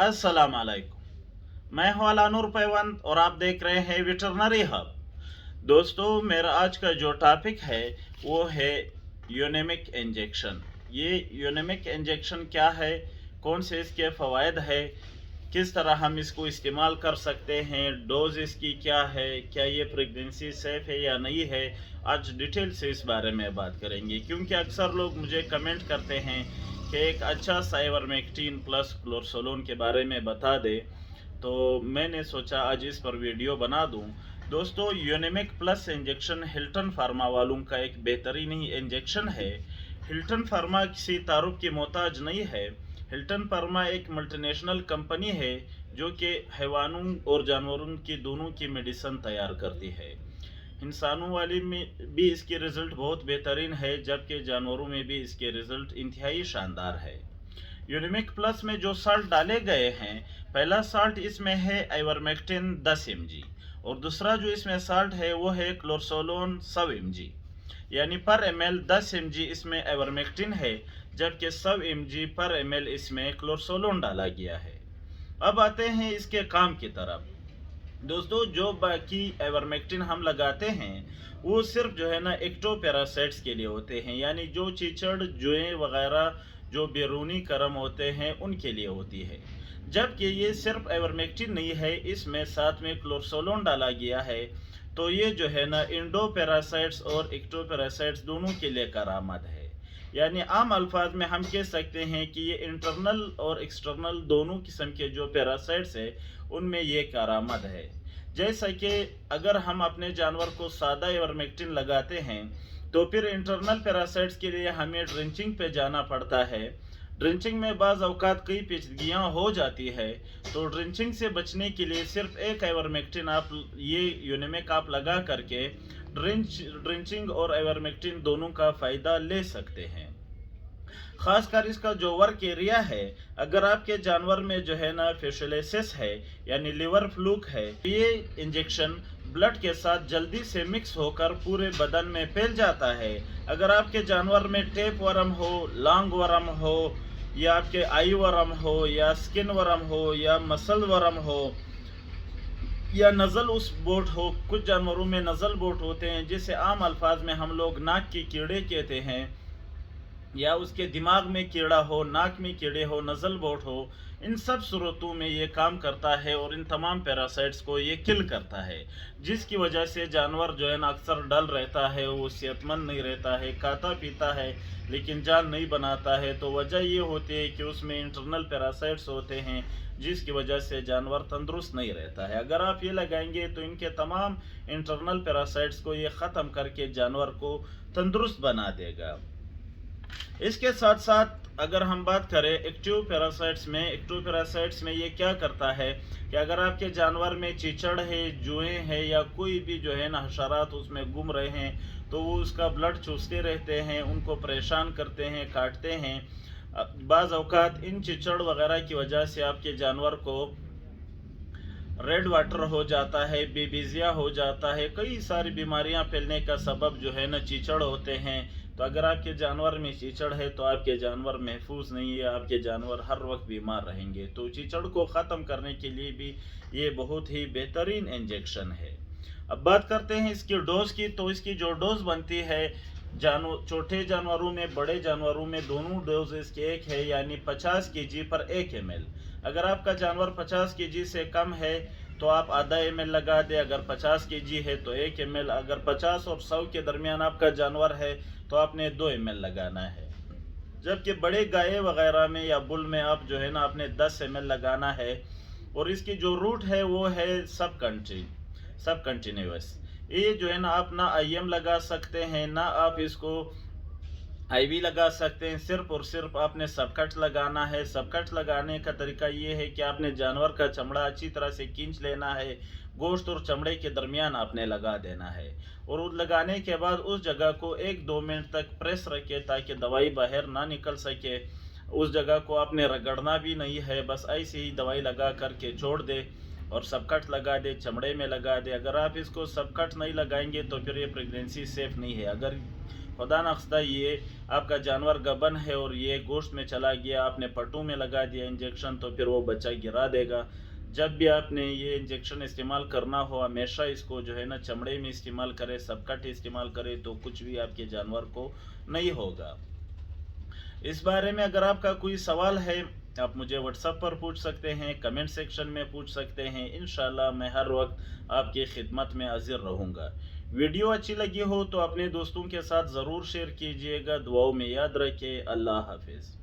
अस्सलाम वालेकुम। मैं हूं अलानूर पैवंद और आप देख रहे हैं वेटरनरी हब। दोस्तों, मेरा आज का जो टॉपिक है वो है यूनेमिक इंजेक्शन। ये यूनेमिक इंजेक्शन क्या है, कौन से इसके फ़वाइद है, किस तरह हम इसको इस्तेमाल कर सकते हैं, डोज इसकी क्या है, क्या ये प्रेगनेंसी सेफ है या नहीं है। आज डिटेल से इस बारे में बात करेंगे, क्योंकि अक्सर लोग मुझे कमेंट करते हैं कि एक अच्छा सा आइवरमेक्टिन प्लस क्लोरसोलोन के बारे में बता दे। तो मैंने सोचा आज इस पर वीडियो बना दूं। दोस्तों, यूनेमिक प्लस इंजेक्शन हिल्टन फार्मा वालों का एक बेहतरीन ही इंजेक्शन है। हिल्टन फार्मा किसी तारुफ की मोहताज नहीं है। हिल्टन फार्मा एक मल्टीनेशनल कंपनी है जो कि हैवानों और जानवरों की दोनों की मेडिसिन तैयार करती है। इंसानों वाली में भी इसके रिज़ल्ट बहुत बेहतरीन है, जबकि जानवरों में भी इसके रिज़ल्ट इंतहाई शानदार है। यूनिमिक प्लस में जो साल्ट डाले गए हैं, पहला साल्ट इसमें है आइवरमेक्टिन 10 mg और दूसरा जो इसमें साल्ट है वो है क्लोरसोलोन 100 mg। यानी पर ml 10 mg इसमें आइवरमेक्टिन है, जबकि 100 mg पर ml इसमें क्लोरसोलोन डाला गया है। अब आते हैं इसके काम की तरफ। दोस्तों, जो बाकी आइवरमेक्टिन हम लगाते हैं वो सिर्फ जो है ना एक्टोपैरासाइट्स के लिए होते हैं, यानी जो चीचड़ जुएं वगैरह जो बैरूनी करम होते हैं उनके लिए होती है। जबकि ये सिर्फ आइवरमेक्टिन नहीं है, इसमें साथ में क्लोरसोलोन डाला गया है। तो ये जो है ना इंडोपैरासाइट्स और एक्टोपैरासाइट्स दोनों के लिए करामत है। यानी आम अल्फाज में हम कह सकते हैं कि ये इंटरनल और एक्सटर्नल दोनों किस्म के जो पैरासाइट्स है उनमें ये करामत है। जैसा कि अगर हम अपने जानवर को सादा आइवरमेक्टिन लगाते हैं तो फिर इंटरनल पैरासाइट्स के लिए हमें ड्रिंचिंग पे जाना पड़ता है। ड्रिंचिंग में बाज़ औक़ात कई पेचीदगियाँ हो जाती है, तो ड्रिंचिंग से बचने के लिए सिर्फ एक आइवरमेक्टिन आप ये यूनेमिक आप लगा करके ड्रिंचिंग और आइवरमेक्टिन दोनों का फ़ायदा ले सकते हैं। खासकर इसका जो वर्क एरिया है, अगर आपके जानवर में जो है ना फिशलेसिस है यानी लिवर फ्लूक है, ये इंजेक्शन ब्लड के साथ जल्दी से मिक्स होकर पूरे बदन में फैल जाता है। अगर आपके जानवर में टेप वर्म हो, लॉन्ग वर्म हो, या आपके आई वर्म हो, या स्किन वर्म हो, या मसल वर्म हो, या नज़ल उस बोट हो। कुछ जानवरों में नज़ल बोट होते हैं जिसे आम अल्फाज में हम लोग नाक के कीड़े कहते हैं, या उसके दिमाग में कीड़ा हो, नाक में कीड़े हो, नज़ल बोट हो। इन सब सूरतों में ये काम करता है और इन तमाम पैरासाइट्स को ये किल करता है, जिसकी वजह से जानवर जो है ना अक्सर डल रहता है, वो सेहतमंद नहीं रहता है, खाता पीता है लेकिन जान नहीं बनाता है। तो वजह ये होती है कि उसमें इंटरनल पैरासाइट्स होते हैं, जिसकी वजह से जानवर तंदुरुस्त नहीं रहता है। अगर आप ये लगाएंगे तो इनके तमाम इंटरनल पैरासाइट्स को ये ख़त्म करके जानवर को तंदुरुस्त बना देगा। इसके साथ साथ अगर हम बात करें एक्टिव पैरासाइट्स में ये क्या करता है कि अगर आपके जानवर में चिचड़ है, जुएं है, या कोई भी जो है ना हशरात उसमें घूम रहे हैं, तो वो उसका ब्लड चूसते रहते हैं, उनको परेशान करते हैं, काटते हैं। बाज़ औक़ात इन चिचड़ वगैरह की वजह से आपके जानवर को रेड वाटर हो जाता है, बेबीजिया हो जाता है, कई सारी बीमारियां फैलने का सबब जो है ना कीचड़ होते हैं। तो अगर आपके जानवर में कीचड़ है तो आपके जानवर महफूज नहीं है, आपके जानवर हर वक्त बीमार रहेंगे। तो कीचड़ को ख़त्म करने के लिए भी ये बहुत ही बेहतरीन इंजेक्शन है। अब बात करते हैं इसकी डोज की। तो इसकी जो डोज बनती है, छोटे जानवरों में, बड़े जानवरों में दोनों डोज इसके एक है, यानी 50 kg पर 1 ml। अगर आपका जानवर 50 kg से कम है तो आप आधा ml लगा दें। अगर 50 kg है तो 1 ml। अगर 50 और 100 के दरमियान आपका जानवर है तो आपने 2 ml लगाना है। जबकि बड़े गाय वगैरह में या बुल में आप जो है ना आपने 10 ml लगाना है। और इसकी जो रूट है वो है सब कंटिन्यूस। ये जो है ना आप ना IM लगा सकते हैं, ना आप इसको IV लगा सकते हैं। सिर्फ और सिर्फ आपने सबकट लगाना है। सबकट लगाने का तरीका ये है कि आपने जानवर का चमड़ा अच्छी तरह से खींच लेना है, गोश्त और चमड़े के दरमियान आपने लगा देना है, और लगाने के बाद उस जगह को 1-2 मिनट तक प्रेस रखें ताकि दवाई बाहर ना निकल सके। उस जगह को आपने रगड़ना भी नहीं है, बस ऐसे ही दवाई लगा करके छोड़ दे और सबकट लगा दे, चमड़े में लगा दे। अगर आप इसको सबकट नहीं लगाएंगे तो फिर ये प्रेगनेंसी सेफ नहीं है। अगर खुदा नख्स्ता ये आपका जानवर गबन है और ये गोश्त में चला गया, आपने पट्टू में लगा दिया इंजेक्शन, तो फिर वो बच्चा गिरा देगा। जब भी आपने ये इंजेक्शन इस्तेमाल करना हो, हमेशा इसको जो है ना चमड़े में इस्तेमाल करें, सबकट इस्तेमाल करें, तो कुछ भी आपके जानवर को नहीं होगा। इस बारे में अगर आपका कोई सवाल है, आप मुझे व्हाट्सएप पर पूछ सकते हैं, कमेंट सेक्शन में पूछ सकते हैं। इंशाल्लाह मैं हर वक्त आपकी खिदमत में हाजिर रहूँगा। वीडियो अच्छी लगी हो तो अपने दोस्तों के साथ ज़रूर शेयर कीजिएगा। दुआओं में याद रखें। अल्लाह हाफिज़।